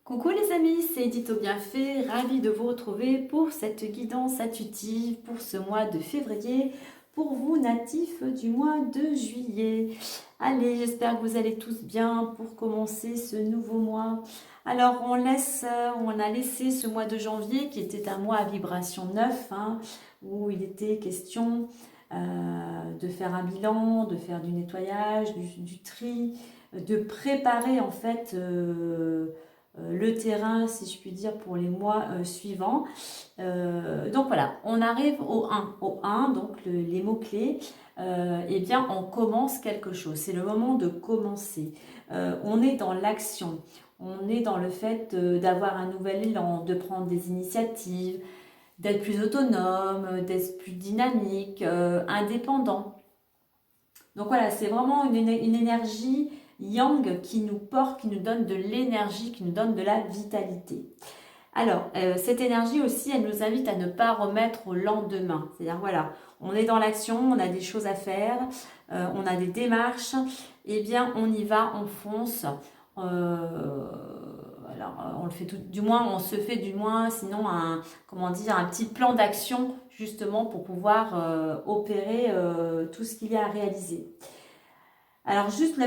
Coucou les amis, c'est Edith au Bienfait, ravie de vous retrouver pour cette guidance intuitive pour ce mois de février, pour vous natifs du mois de juillet. Allez, j'espère que vous allez tous bien pour commencer ce nouveau mois. Alors on a laissé ce mois de janvier qui était un mois à vibration 9, où il était question de faire un bilan, de faire du nettoyage, du tri, de préparer en fait le terrain, si je puis dire, pour les mois suivants. Donc voilà, on arrive au 1. Au 1, donc les mots-clés, eh bien, on commence quelque chose. C'est le moment de commencer. On est dans l'action. On est dans le fait d'avoir un nouvel élan, de prendre des initiatives, d'être plus autonome, d'être plus dynamique, indépendant. Donc voilà, c'est vraiment une énergie yang qui nous porte, qui nous donne de l'énergie, qui nous donne de la vitalité. Alors, cette énergie aussi, elle nous invite à ne pas remettre au lendemain. C'est-à-dire, voilà, on est dans l'action, on a des choses à faire, on a des démarches, eh bien, on y va, on fonce. Alors, on le fait tout, du moins, on se fait du moins, sinon, un petit plan d'action, justement, pour pouvoir opérer tout ce qu'il y a à réaliser. Alors juste le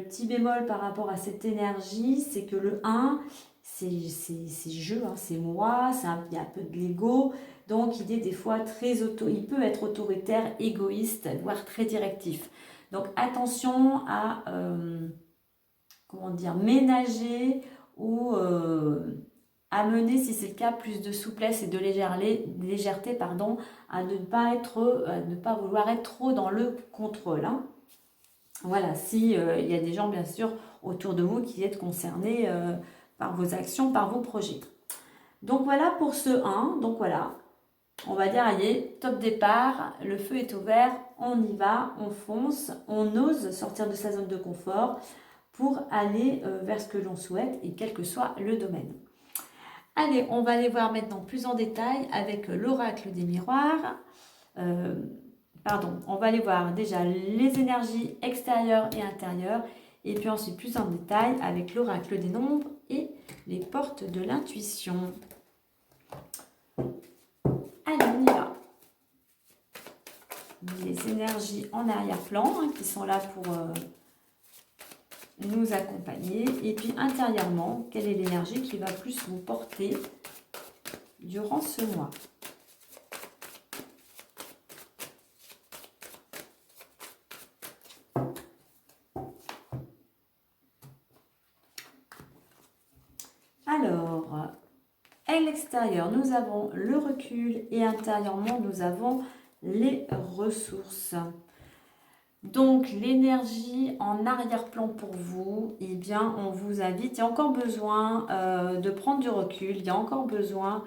petit bémol par rapport à cette énergie, c'est que le 1, c'est je, c'est moi, il y a un peu de l'ego, donc il est des fois il peut être autoritaire, égoïste, voire très directif. Donc attention à ménager ou amener, si c'est le cas, plus de souplesse et de légèreté, pardon, à ne pas vouloir être trop dans le contrôle. Voilà, si il y a des gens bien sûr autour de vous qui êtes concernés par vos actions, par vos projets. Donc voilà pour ce 1. Donc voilà, on va dire, allez, top départ, le feu est ouvert, on y va, on fonce, on ose sortir de sa zone de confort pour aller vers ce que l'on souhaite et quel que soit le domaine. Allez, on va aller voir maintenant plus en détail avec l'oracle des miroirs. On va aller voir déjà les énergies extérieures et intérieures, et puis ensuite plus en détail avec l'oracle des nombres et les portes de l'intuition. Allez, on y va. Les énergies en arrière-plan qui sont là pour nous accompagner, et puis intérieurement, quelle est l'énergie qui va plus vous porter durant ce mois. Alors, à l'extérieur, nous avons le recul et intérieurement, nous avons les ressources. Donc, l'énergie en arrière-plan pour vous, eh bien, on vous invite, il y a encore besoin de prendre du recul, il y a encore besoin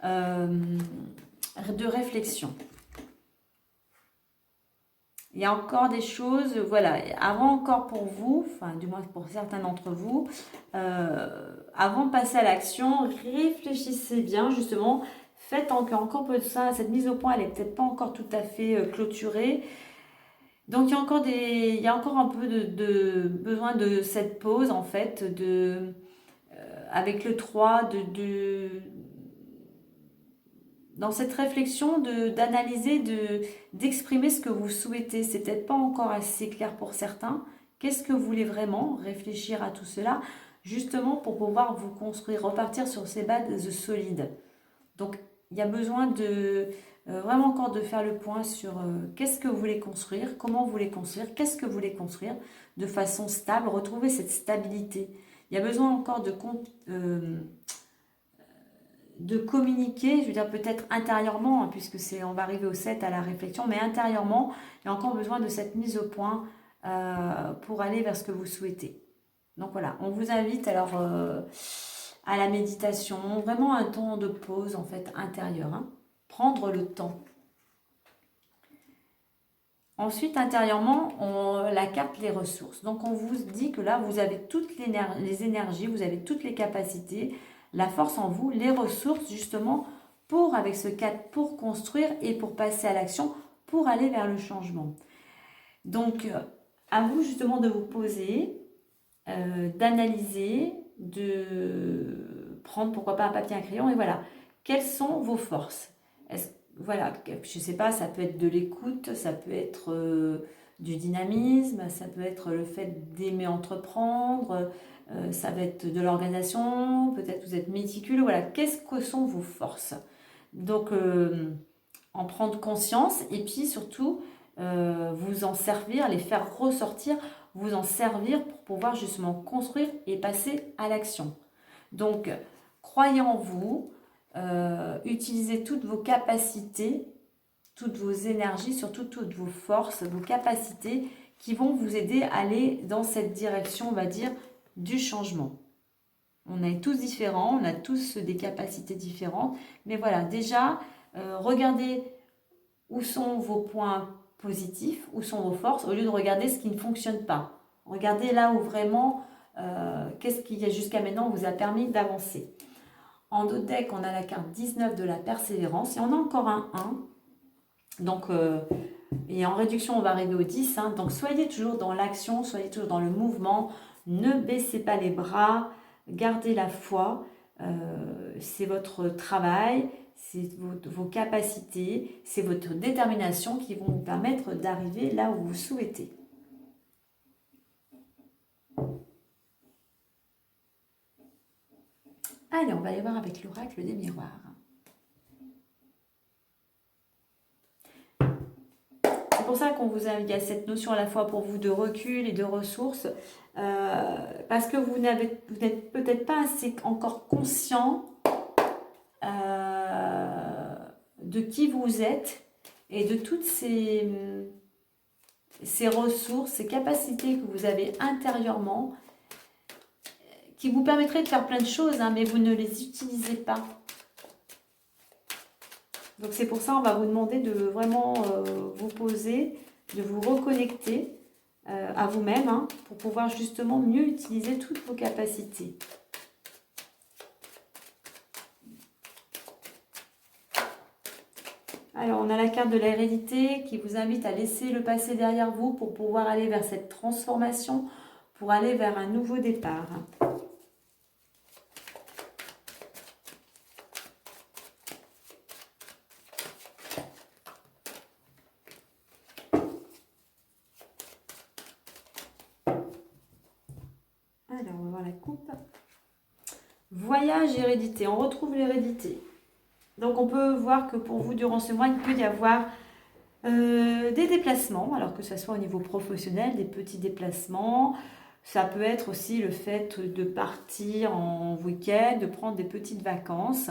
de réflexion. Il y a encore des choses, voilà, avant encore pour vous, enfin du moins pour certains d'entre vous, avant de passer à l'action, réfléchissez bien justement, faites encore peu de ça, cette mise au point elle n'est peut-être pas encore tout à fait clôturée. Donc il y a encore un peu de besoin de cette pause en fait, avec le 3, dans cette réflexion d'analyser, d'exprimer ce que vous souhaitez. C'est peut-être pas encore assez clair pour certains. Qu'est-ce que vous voulez vraiment? Réfléchir à tout cela, justement pour pouvoir vous construire, repartir sur ces bases solides. Donc, il y a besoin vraiment encore de faire le point sur qu'est-ce que vous voulez construire, comment vous voulez construire, qu'est-ce que vous voulez construire de façon stable, retrouver cette stabilité. Il y a besoin encore de communiquer, je veux dire peut-être intérieurement, puisque on va arriver au 7 à la réflexion, mais intérieurement, il y a encore besoin de cette mise au point pour aller vers ce que vous souhaitez. Donc voilà, on vous invite alors à la méditation, vraiment un temps de pause en fait intérieur, prendre le temps. Ensuite, intérieurement, la carte les ressources. Donc, on vous dit que là, vous avez toutes les énergies, vous avez toutes les capacités, la force en vous, les ressources justement pour, avec ce 4, pour construire et pour passer à l'action, pour aller vers le changement. Donc, à vous justement de vous poser, d'analyser, de prendre pourquoi pas un papier, un crayon et voilà. Quelles sont vos forces? Voilà, je sais pas, ça peut être de l'écoute, ça peut être du dynamisme, ça peut être le fait d'aimer entreprendre, ça va être de l'organisation, peut-être vous êtes méticuleux, voilà. Qu'est-ce que sont vos forces? Donc, en prendre conscience et puis surtout, vous en servir, les faire ressortir, vous en servir pour pouvoir justement construire et passer à l'action. Donc, croyez en vous, utilisez toutes vos capacités, toutes vos énergies, surtout toutes vos forces, vos capacités qui vont vous aider à aller dans cette direction, on va dire, du changement. On est tous différents, on a tous des capacités différentes, mais voilà, déjà, regardez où sont vos points positifs, où sont vos forces, au lieu de regarder ce qui ne fonctionne pas. Regardez là où vraiment, qu'est-ce qui jusqu'à maintenant vous a permis d'avancer. En dos de deck, on a la carte 19 de la persévérance et on a encore un 1. Donc, et en réduction, on va arriver au 10. Hein. Donc, soyez toujours dans l'action, soyez toujours dans le mouvement. Ne baissez pas les bras, gardez la foi. C'est votre travail, c'est vos capacités, c'est votre détermination qui vont vous permettre d'arriver là où vous souhaitez. Allez, on va aller voir avec l'oracle des miroirs. C'est pour ça qu'on vous invite à cette notion à la fois pour vous de recul et de ressources, parce que vous n'êtes peut-être pas assez encore conscient de qui vous êtes et de toutes ces ressources, ces capacités que vous avez intérieurement, qui vous permettraient de faire plein de choses, hein, mais vous ne les utilisez pas. Donc c'est pour ça on va vous demander de vraiment vous poser, de vous reconnecter à vous-même, hein, pour pouvoir justement mieux utiliser toutes vos capacités. Alors on a la carte de l'hérédité qui vous invite à laisser le passé derrière vous pour pouvoir aller vers cette transformation, pour aller vers un nouveau départ. Alors, on va voir la coupe. Voyage, hérédité. On retrouve l'hérédité. Donc, on peut voir que pour vous, durant ce mois, il peut y avoir des déplacements, alors que ce soit au niveau professionnel, des petits déplacements. Ça peut être aussi le fait de partir en week-end, de prendre des petites vacances.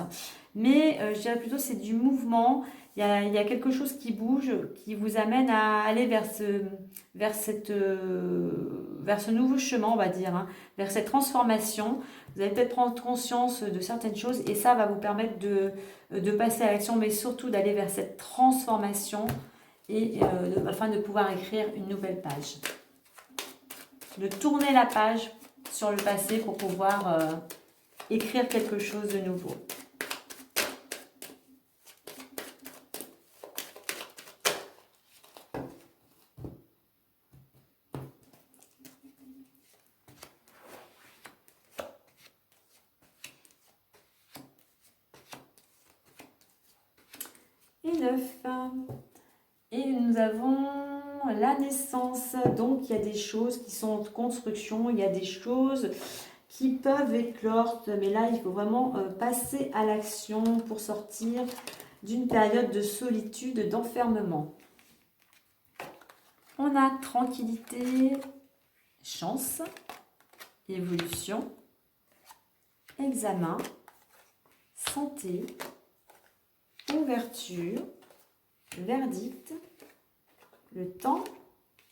Mais je dirais plutôt c'est du mouvement. Il y a quelque chose qui bouge, qui vous amène à aller vers ce nouveau chemin, on va dire, hein, vers cette transformation. Vous allez peut-être prendre conscience de certaines choses et ça va vous permettre de passer à l'action, mais surtout d'aller vers cette transformation et afin de pouvoir écrire une nouvelle page. De tourner la page sur le passé pour pouvoir écrire quelque chose de nouveau. Et 9. Et nous avons la naissance. Donc, il y a des choses qui sont en construction, il y a des choses qui peuvent éclore. Mais là, il faut vraiment passer à l'action pour sortir d'une période de solitude, d'enfermement. On a tranquillité, chance, évolution, examen, santé, ouverture, verdict, le temps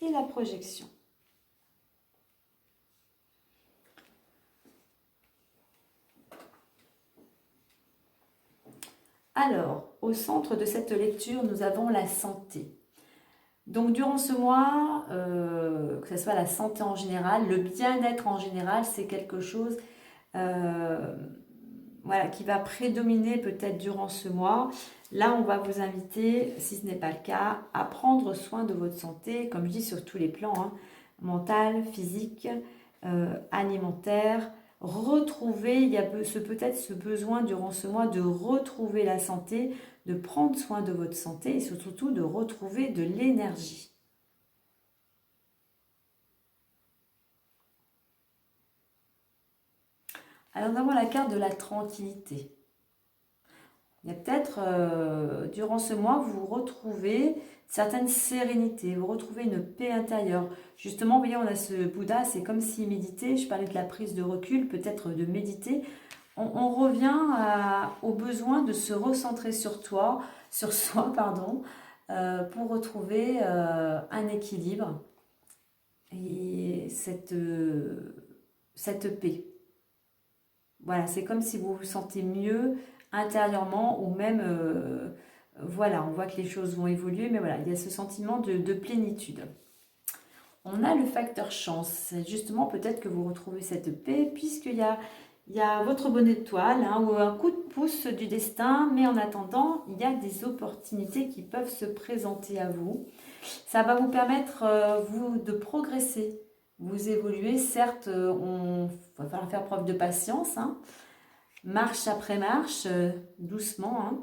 et la projection. Alors, au centre de cette lecture, nous avons la santé. Donc durant ce mois, que ce soit la santé en général, le bien-être en général, c'est quelque chose euh, voilà, qui va prédominer peut-être durant ce mois. Là, on va vous inviter, si ce n'est pas le cas, à prendre soin de votre santé, comme je dis, sur tous les plans, hein, mental, physique, alimentaire. Retrouver, il y a peut-être ce besoin durant ce mois de retrouver la santé, de prendre soin de votre santé et surtout de retrouver de l'énergie. Alors, nous avons la carte de la tranquillité. Il y a peut-être, durant ce mois, vous retrouvez certaines sérénités, vous retrouvez une paix intérieure. Justement, vous voyez, on a ce Bouddha, c'est comme s'il méditait. Je parlais de la prise de recul, peut-être de méditer. On revient au besoin de se recentrer sur toi, sur soi, pardon, pour retrouver un équilibre et cette paix. Voilà, c'est comme si vous vous sentez mieux intérieurement ou même, voilà, on voit que les choses vont évoluer, mais voilà, il y a ce sentiment de plénitude. On a le facteur chance. Justement, peut-être que vous retrouvez cette paix puisqu'il y a votre bonnet de toile hein, ou un coup de pouce du destin, mais en attendant, il y a des opportunités qui peuvent se présenter à vous. Ça va vous permettre, vous, de progresser. Vous évoluez, certes, on va falloir faire preuve de patience, hein, marche après marche, doucement. Hein.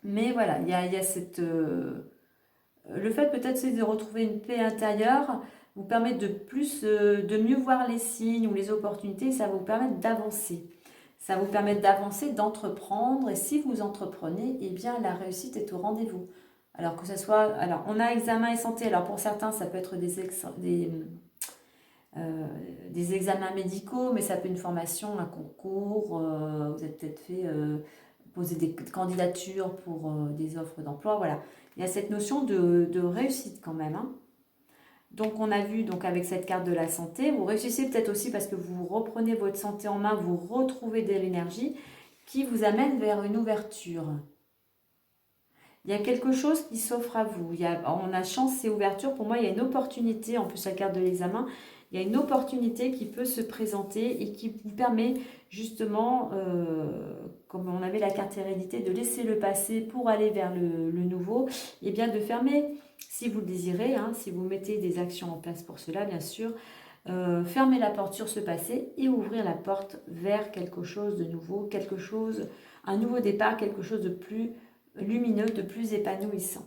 Mais voilà, il y a cette... le fait peut-être c'est de retrouver une paix intérieure vous permet de mieux voir les signes ou les opportunités, ça va vous permettre d'avancer. Ça va vous permettre d'avancer, d'entreprendre, et si vous entreprenez, eh bien la réussite est au rendez-vous. Alors que ce soit, alors on a examen et santé, alors pour certains ça peut être des examens médicaux, mais ça peut être une formation, un concours, vous avez peut-être fait poser des candidatures pour des offres d'emploi, voilà. Il y a cette notion de réussite quand même. Hein. Donc on a vu donc avec cette carte de la santé, vous réussissez peut-être aussi parce que vous reprenez votre santé en main, vous retrouvez de l'énergie qui vous amène vers une ouverture. Il y a quelque chose qui s'offre à vous. On a chance et ouverture. Pour moi, il y a une opportunité, en plus la carte de l'examen, il y a une opportunité qui peut se présenter et qui vous permet justement, comme on avait la carte hérédité, de laisser le passé pour aller vers le nouveau, et bien de fermer, si vous le désirez, hein, si vous mettez des actions en place pour cela, bien sûr, fermer la porte sur ce passé et ouvrir la porte vers quelque chose de nouveau, un nouveau départ, quelque chose de plus lumineux, de plus épanouissant.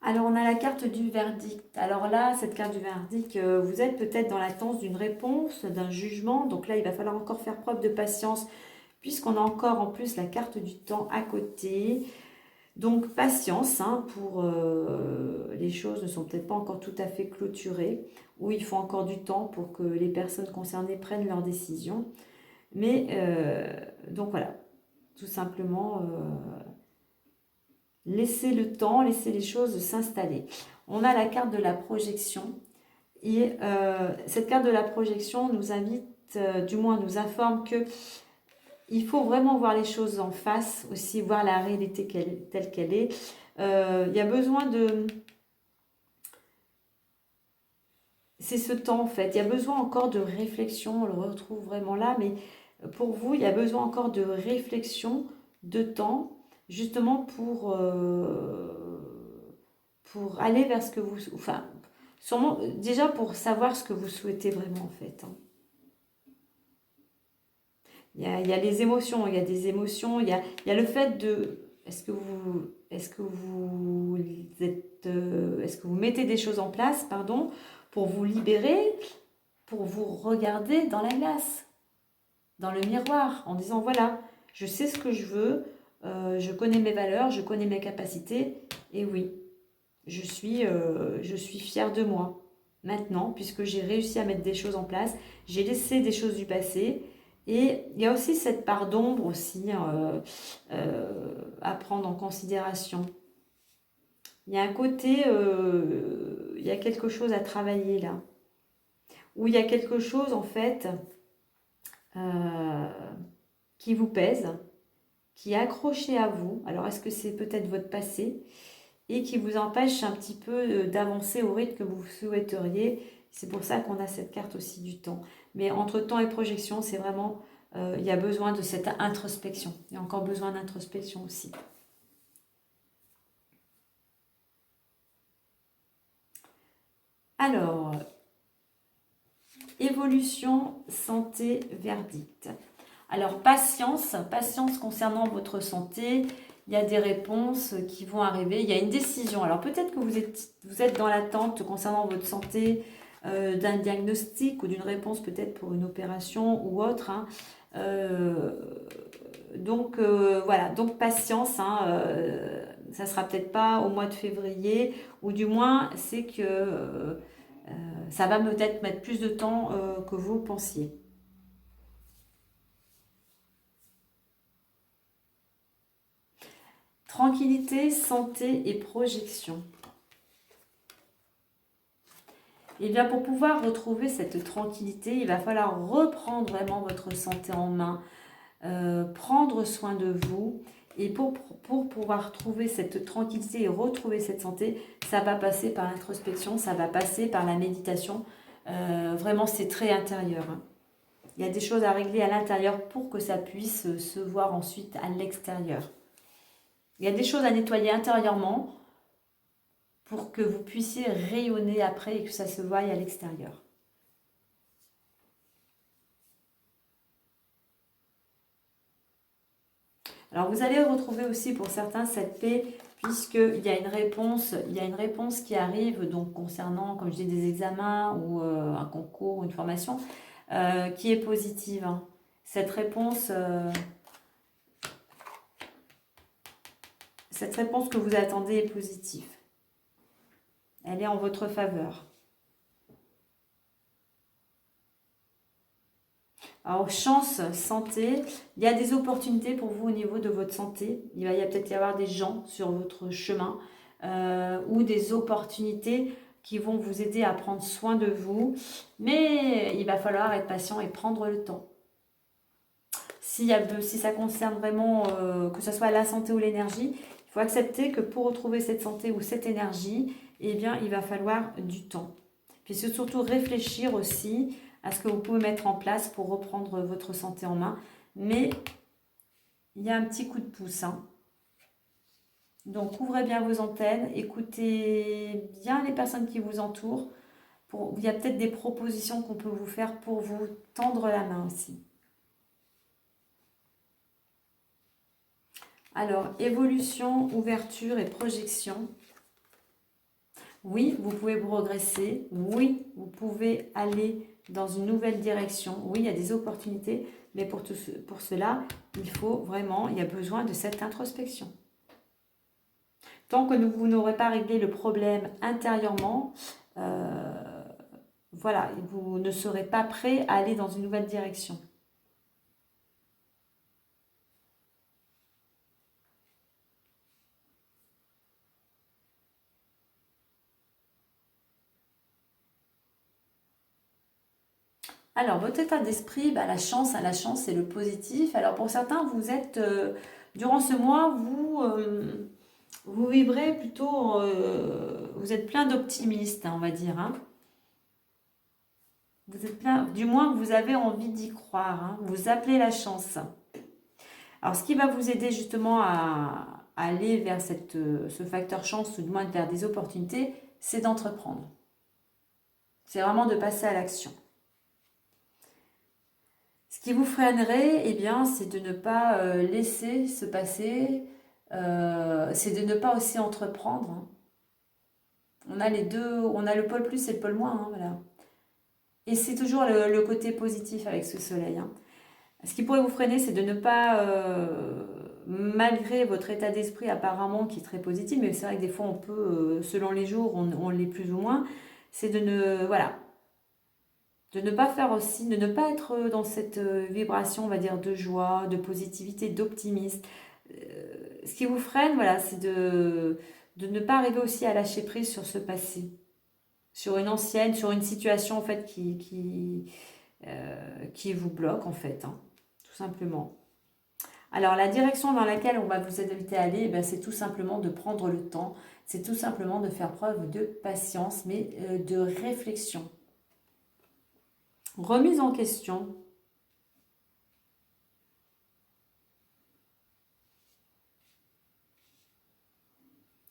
Alors on a la carte du verdict. Alors là, cette carte du verdict, vous êtes peut-être dans l'attente d'une réponse, d'un jugement. Donc là, il va falloir encore faire preuve de patience puisqu'on a encore en plus la carte du temps à côté. Donc patience, hein, pour les choses ne sont peut-être pas encore tout à fait clôturées, ou il faut encore du temps pour que les personnes concernées prennent leurs décisions. Mais donc voilà, tout simplement laisser le temps, laisser les choses s'installer. On a la carte de la projection et cette carte de la projection nous invite, du moins nous informe que il faut vraiment voir les choses en face, aussi voir la réalité telle qu'elle est. Il y a besoin de... C'est ce temps en fait, il y a besoin encore de réflexion, on le retrouve vraiment là, mais pour vous, il y a besoin encore de réflexion, de temps, justement pour aller vers ce que vous... Enfin, sûrement, déjà pour savoir ce que vous souhaitez vraiment en fait. Hein. Il y a les émotions, il y a des émotions, il y a le fait de... Est-ce que vous mettez des choses en place, pardon, pour vous libérer, pour vous regarder dans la glace, dans le miroir, en disant voilà, je sais ce que je veux, je connais mes valeurs, je connais mes capacités, et oui, je suis fière de moi maintenant, puisque j'ai réussi à mettre des choses en place, j'ai laissé des choses du passé, et il y a aussi cette part d'ombre aussi à prendre en considération. Il y a un côté, il y a quelque chose à travailler là, où il y a quelque chose en fait euh, qui vous pèse, qui est accroché à vous. Alors est-ce que c'est peut-être votre passé? et qui vous empêche un petit peu d'avancer au rythme que vous souhaiteriez. C'est pour ça qu'on a cette carte aussi du temps. Mais entre temps et projection, c'est vraiment, il y a besoin de cette introspection. Il y a encore besoin d'introspection aussi. Alors, évolution, santé, verdict. Alors, patience concernant votre santé. Il y a des réponses qui vont arriver. Il y a une décision. Alors, peut-être que vous êtes dans l'attente concernant votre santé, d'un diagnostic ou d'une réponse peut-être pour une opération ou autre. Hein. Donc, voilà. Donc, patience. Hein, ça sera peut-être pas au mois de février. Ou du moins, c'est que ça va peut-être mettre plus de temps que vous pensiez. Tranquillité, santé et projection. Et bien pour pouvoir retrouver cette tranquillité, il va falloir reprendre vraiment votre santé en main, prendre soin de vous. Et pour pouvoir trouver cette tranquillité et retrouver cette santé, ça va passer par l'introspection, ça va passer par la méditation. Vraiment, c'est très intérieur. Hein. Il y a des choses à régler à l'intérieur pour que ça puisse se voir ensuite à l'extérieur. Il y a des choses à nettoyer intérieurement pour que vous puissiez rayonner après et que ça se voie à l'extérieur. Alors vous allez retrouver aussi pour certains cette paix puisqu'il y a une réponse qui arrive donc concernant, comme je dis, des examens ou un concours ou une formation qui est positive. Hein. Cette réponse que vous attendez est positive. Elle est en votre faveur. Alors, chance, santé, il y a des opportunités pour vous au niveau de votre santé. Il va peut-être y avoir des gens sur votre chemin ou des opportunités qui vont vous aider à prendre soin de vous. Mais il va falloir être patient et prendre le temps. Si ça concerne vraiment que ce soit la santé ou l'énergie, il faut accepter que pour retrouver cette santé ou cette énergie, eh bien, il va falloir du temps. Puis surtout réfléchir aussi à ce que vous pouvez mettre en place pour reprendre votre santé en main. Mais il y a un petit coup de pouce. Hein. Donc, ouvrez bien vos antennes, écoutez bien les personnes qui vous entourent. Il y a peut-être des propositions qu'on peut vous faire pour vous tendre la main aussi. Alors, évolution, ouverture et projection. Oui, vous pouvez progresser. Oui, vous pouvez aller dans une nouvelle direction. Oui, il y a des opportunités, mais pour cela, il y a besoin de cette introspection. Tant que vous n'aurez pas réglé le problème intérieurement, voilà, vous ne serez pas prêt à aller dans une nouvelle direction. Alors, votre état d'esprit, la chance, c'est le positif. Alors, pour certains, vous êtes, durant ce mois, vous vibrez plutôt, vous êtes plein d'optimistes, hein, on va dire. Hein. Vous êtes plein, du moins, vous avez envie d'y croire. Hein. Vous appelez la chance. Alors, ce qui va vous aider justement à aller vers ce facteur chance, ou du moins vers des opportunités, c'est d'entreprendre. C'est vraiment de passer à l'action. Ce qui vous freinerait, eh bien, c'est de ne pas laisser se passer, c'est de ne pas aussi entreprendre. Hein. On a les deux, on a le pôle plus et le pôle moins, hein, voilà. Et c'est toujours le côté positif avec ce soleil. Hein. Ce qui pourrait vous freiner, c'est de ne pas, malgré votre état d'esprit apparemment qui est très positif, mais c'est vrai que des fois on peut, selon les jours, on l'est plus ou moins, c'est de ne pas faire aussi, de ne pas être dans cette vibration, on va dire, de joie, de positivité, d'optimisme. Ce qui vous freine, voilà, c'est de ne pas arriver aussi à lâcher prise sur ce passé, sur une situation en fait qui vous bloque en fait, hein, tout simplement. Alors la direction dans laquelle on va vous inviter à aller, c'est tout simplement de prendre le temps c'est tout simplement de faire preuve de patience, mais de réflexion. Remise en question.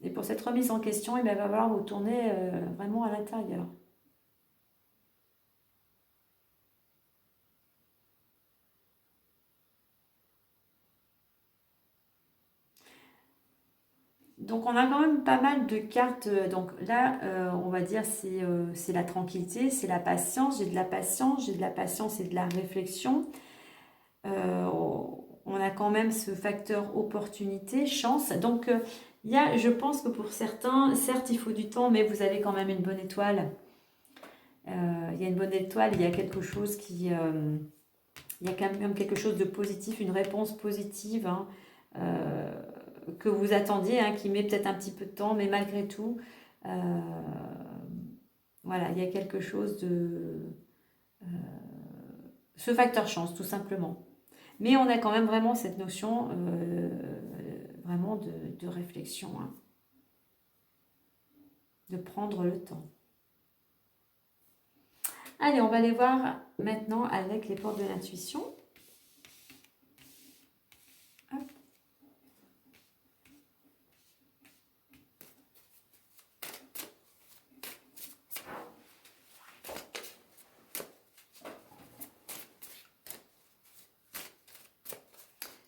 Et pour cette remise en question, il va falloir vous tourner vraiment à l'intérieur. Donc on a quand même pas mal de cartes. Donc là, on va dire c'est la tranquillité, c'est la patience. J'ai de la patience, j'ai de la patience et de la réflexion. Euh, on a quand même ce facteur opportunité, chance. Donc je pense que pour certains, certes il faut du temps, mais vous avez quand même une bonne étoile. Il y a une bonne étoile, il y a quelque chose il y a quand même quelque chose de positif, une réponse positive. Hein. Que vous attendiez, hein, qui met peut-être un petit peu de temps, mais malgré tout, voilà, il y a quelque chose de... ce facteur chance, tout simplement. Mais on a quand même vraiment cette notion vraiment de réflexion, hein, de prendre le temps. Allez, on va aller voir maintenant avec les portes de l'intuition.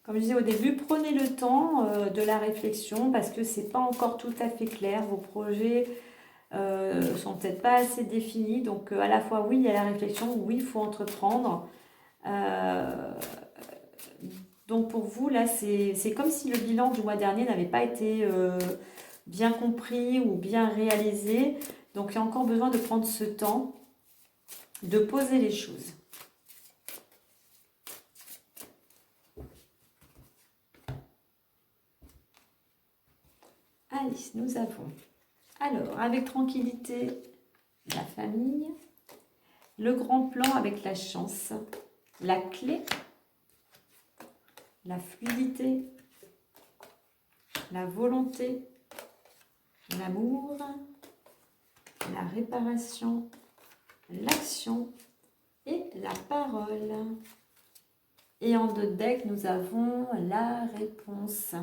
Comme je disais au début, prenez le temps de la réflexion parce que c'est pas encore tout à fait clair. Vos projets sont peut-être pas assez définis. Donc à la fois, oui, il y a la réflexion, oui, il faut entreprendre. Donc pour vous, là, c'est comme si le bilan du mois dernier n'avait pas été bien compris ou bien réalisé. Donc il y a encore besoin de prendre ce temps, de poser les choses. Allez, nous avons, alors, avec tranquillité, la famille, le grand plan avec la chance, la clé, la fluidité, la volonté, l'amour, la réparation, l'action et la parole. Et en deux decks, nous avons la réponse.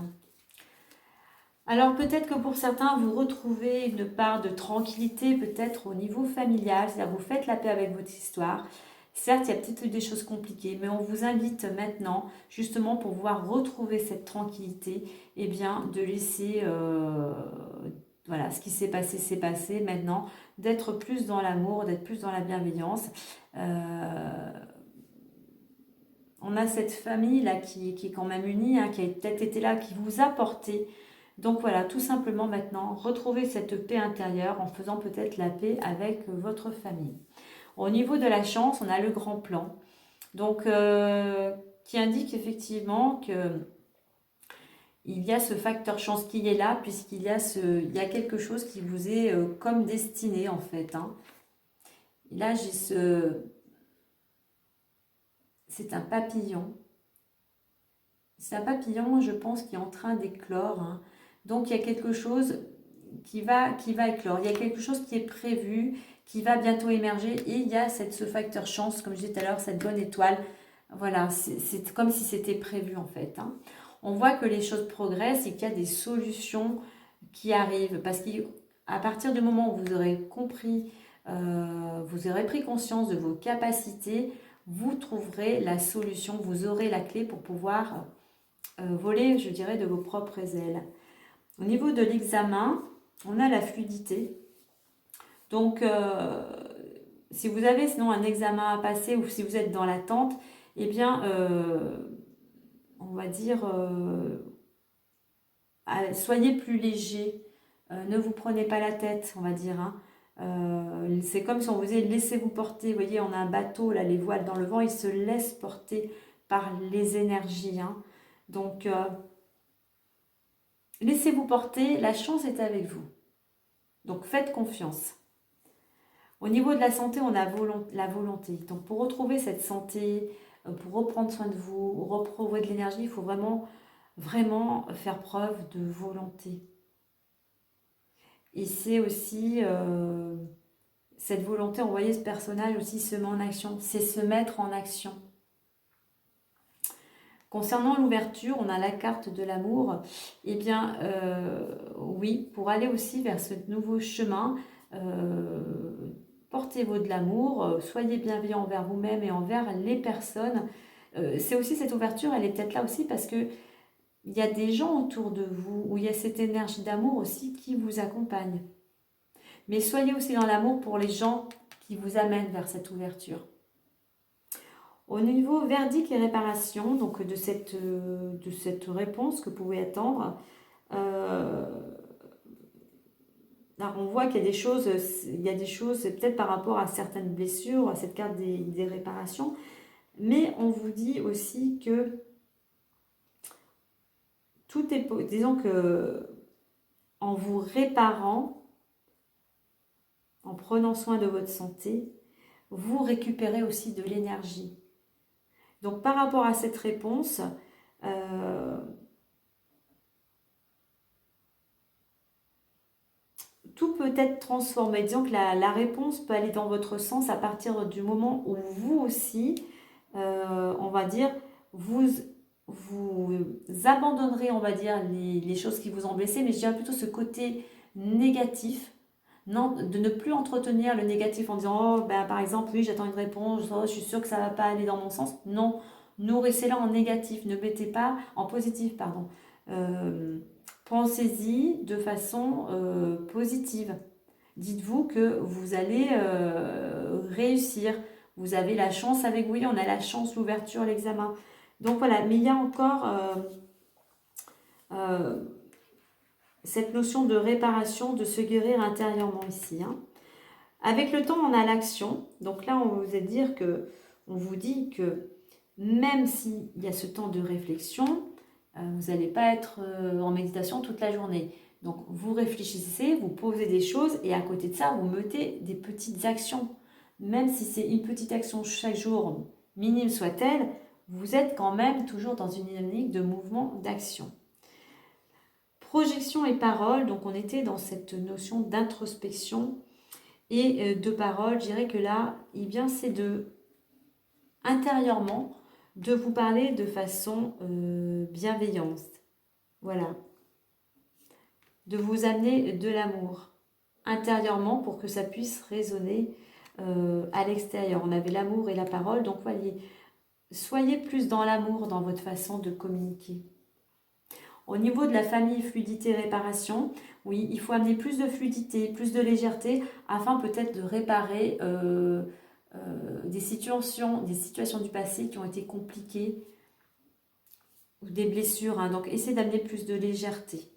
Alors peut-être que pour certains, vous retrouvez une part de tranquillité peut-être au niveau familial, c'est-à-dire vous faites la paix avec votre histoire. Certes, il y a peut-être eu des choses compliquées, mais on vous invite maintenant, justement pour pouvoir retrouver cette tranquillité, eh bien, de laisser, voilà, ce qui s'est passé maintenant, d'être plus dans l'amour, d'être plus dans la bienveillance. On a cette famille-là qui est quand même unie, hein, qui a peut-être été là, qui vous a porté. Donc voilà, tout simplement maintenant, retrouvez cette paix intérieure en faisant peut-être la paix avec votre famille. Au niveau de la chance, on a le grand plan. Donc, qui indique effectivement que il y a ce facteur chance qui est là, puisqu'il y a il y a quelque chose qui vous est comme destiné en fait. Hein. Là, c'est un papillon. C'est un papillon, je pense, qui est en train d'éclore. Hein. Donc, il y a quelque chose qui va éclore. Il y a quelque chose qui est prévu, qui va bientôt émerger. Et il y a ce facteur chance, comme je disais tout à l'heure, cette bonne étoile. Voilà, c'est comme si c'était prévu en fait. Hein. On voit que les choses progressent et qu'il y a des solutions qui arrivent. Parce qu'à partir du moment où vous aurez compris, vous aurez pris conscience de vos capacités, vous trouverez la solution, vous aurez la clé pour pouvoir voler, je dirais, de vos propres ailes. Au niveau de l'examen, on a la fluidité. Donc, si vous avez sinon un examen à passer ou si vous êtes dans l'attente, eh bien, on va dire, soyez plus léger. Ne vous prenez pas la tête, on va dire. Hein. C'est comme si on vous disait laissez-vous porter. Vous voyez, on a un bateau, là, les voiles dans le vent, ils se laissent porter par les énergies. Hein. Donc, laissez-vous porter, la chance est avec vous. Donc, faites confiance. Au niveau de la santé, on a la volonté. Donc, pour retrouver cette santé, pour reprendre soin de vous, retrouver de l'énergie, il faut vraiment, vraiment faire preuve de volonté. Et c'est aussi cette volonté, vous voyez ce personnage aussi se met en action, c'est se mettre en action. Concernant l'ouverture, on a la carte de l'amour. Eh bien, oui, pour aller aussi vers ce nouveau chemin, portez-vous de l'amour, soyez bienveillant envers vous-même et envers les personnes. C'est aussi cette ouverture, elle est peut-être là aussi parce que il y a des gens autour de vous où il y a cette énergie d'amour aussi qui vous accompagne. Mais soyez aussi dans l'amour pour les gens qui vous amènent vers cette ouverture. Au niveau verdict et réparation, donc de cette réponse que vous pouvez attendre, alors on voit qu'il y a des choses peut-être par rapport à certaines blessures, à cette carte des réparations, mais on vous dit aussi que tout est, disons que en vous réparant, en prenant soin de votre santé, vous récupérez aussi de l'énergie. Donc par rapport à cette réponse, tout peut être transformé. Disons que la réponse peut aller dans votre sens à partir du moment où vous aussi, on va dire, vous abandonnerez, on va dire, les choses qui vous ont blessé, mais je dirais plutôt ce côté négatif. Non, de ne plus entretenir le négatif en disant, oh, ben, par exemple, oui, j'attends une réponse, oh, je suis sûre que ça ne va pas aller dans mon sens. Non, nourrissez-la en négatif, ne mettez pas en positif, pardon. Pensez-y de façon positive. Dites-vous que vous allez réussir. Vous avez la chance avec vous, on a la chance, l'ouverture, l'examen. Donc voilà, mais il y a encore cette notion de réparation, de se guérir intérieurement ici. Hein. Avec le temps, on a l'action. Donc là, on vous dit que même s'il y a ce temps de réflexion, vous n'allez pas être en méditation toute la journée. Donc vous réfléchissez, vous posez des choses et à côté de ça, vous mettez des petites actions. Même si c'est une petite action chaque jour, minime soit-elle, vous êtes quand même toujours dans une dynamique de mouvement, d'action. Projection et parole, donc on était dans cette notion d'introspection et de parole. Je dirais que là, eh bien, c'est intérieurement, de vous parler de façon bienveillante. Voilà. De vous amener de l'amour intérieurement pour que ça puisse résonner à l'extérieur. On avait l'amour et la parole, donc voyez, soyez plus dans l'amour dans votre façon de communiquer. Au niveau de la famille, fluidité, réparation, oui, il faut amener plus de fluidité, plus de légèreté, afin peut-être de réparer des situations du passé qui ont été compliquées, ou des blessures. Hein. Donc, essayez d'amener plus de légèreté,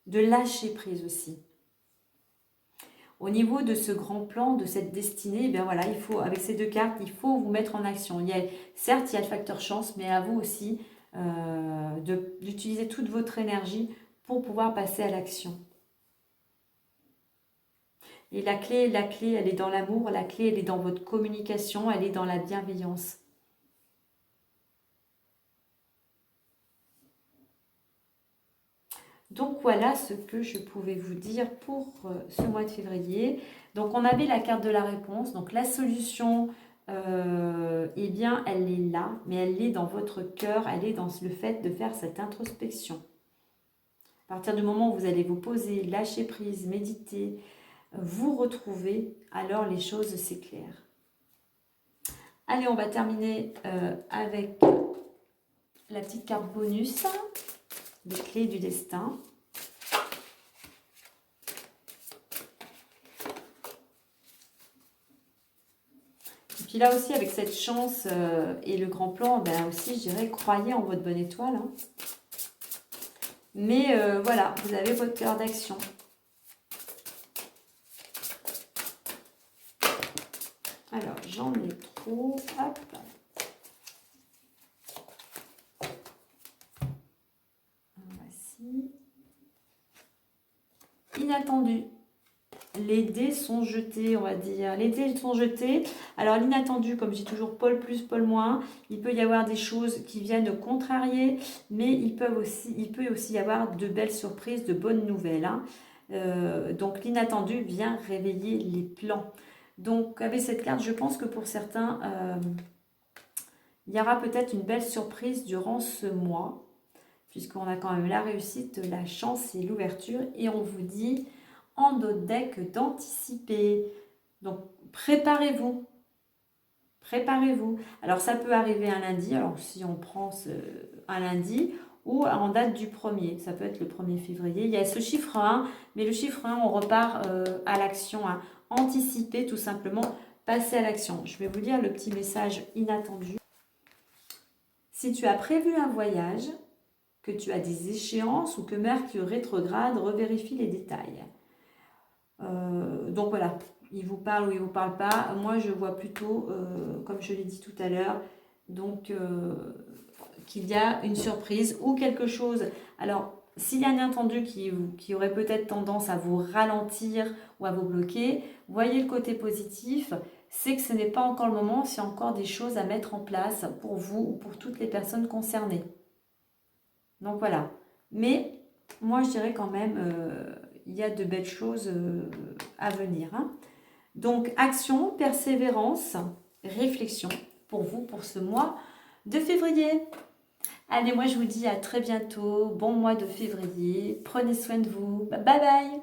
de lâcher prise aussi. Au niveau de ce grand plan, de cette destinée, bien voilà, il faut, avec ces deux cartes, il faut vous mettre en action. Certes, il y a le facteur chance, mais à vous aussi d'utiliser toute votre énergie pour pouvoir passer à l'action. Et la clé, elle est dans l'amour, la clé, elle est dans votre communication, elle est dans la bienveillance. Donc voilà ce que je pouvais vous dire pour ce mois de février. Donc on avait la carte de la réponse, donc la solution, eh bien elle est là, mais elle est dans votre cœur, elle est dans le fait de faire cette introspection. À partir du moment où vous allez vous poser, lâcher prise, méditer, vous retrouver, alors les choses s'éclairent. Allez, on va terminer avec la petite carte bonus. Les clés du destin. Et puis là aussi, avec cette chance et le grand plan, ben aussi, je dirais, croyez en votre bonne étoile. Hein. Mais voilà, vous avez votre cœur d'action. Alors, j'en ai trop. Hop. Inattendu. Les dés sont jetés, on va dire. Les dés sont jetés. Alors, l'inattendu, comme j'ai toujours pôle plus, pôle moins, il peut y avoir des choses qui viennent contrarier, mais il peut aussi y avoir de belles surprises, de bonnes nouvelles. Hein. Donc l'inattendu vient réveiller les plans. Donc avec cette carte, je pense que pour certains, il y aura peut-être une belle surprise durant ce mois, puisqu'on a quand même la réussite, la chance et l'ouverture. Et on vous dit en notre deck d'anticiper. Donc préparez-vous. Préparez-vous. Alors ça peut arriver un lundi, alors si on prend un lundi, ou en date du 1er, ça peut être le 1er février. Il y a ce chiffre 1, mais le chiffre 1, on repart à l'action, hein. Anticiper tout simplement, passer à l'action. Je vais vous lire le petit message inattendu. Si tu as prévu un voyage, que tu as des échéances ou que Mercure rétrograde, revérifie les détails. Donc voilà, il vous parle ou il ne vous parle pas. Moi, je vois plutôt, comme je l'ai dit tout à l'heure, donc qu'il y a une surprise ou quelque chose. Alors, s'il y a un inattendu qui aurait peut-être tendance à vous ralentir ou à vous bloquer, voyez le côté positif, c'est que ce n'est pas encore le moment, c'est encore des choses à mettre en place pour vous ou pour toutes les personnes concernées. Donc voilà. Mais moi, je dirais quand même, il y a de belles choses à venir, hein. Donc, action, persévérance, réflexion pour vous, pour ce mois de février. Allez, moi, je vous dis à très bientôt. Bon mois de février. Prenez soin de vous. Bye bye.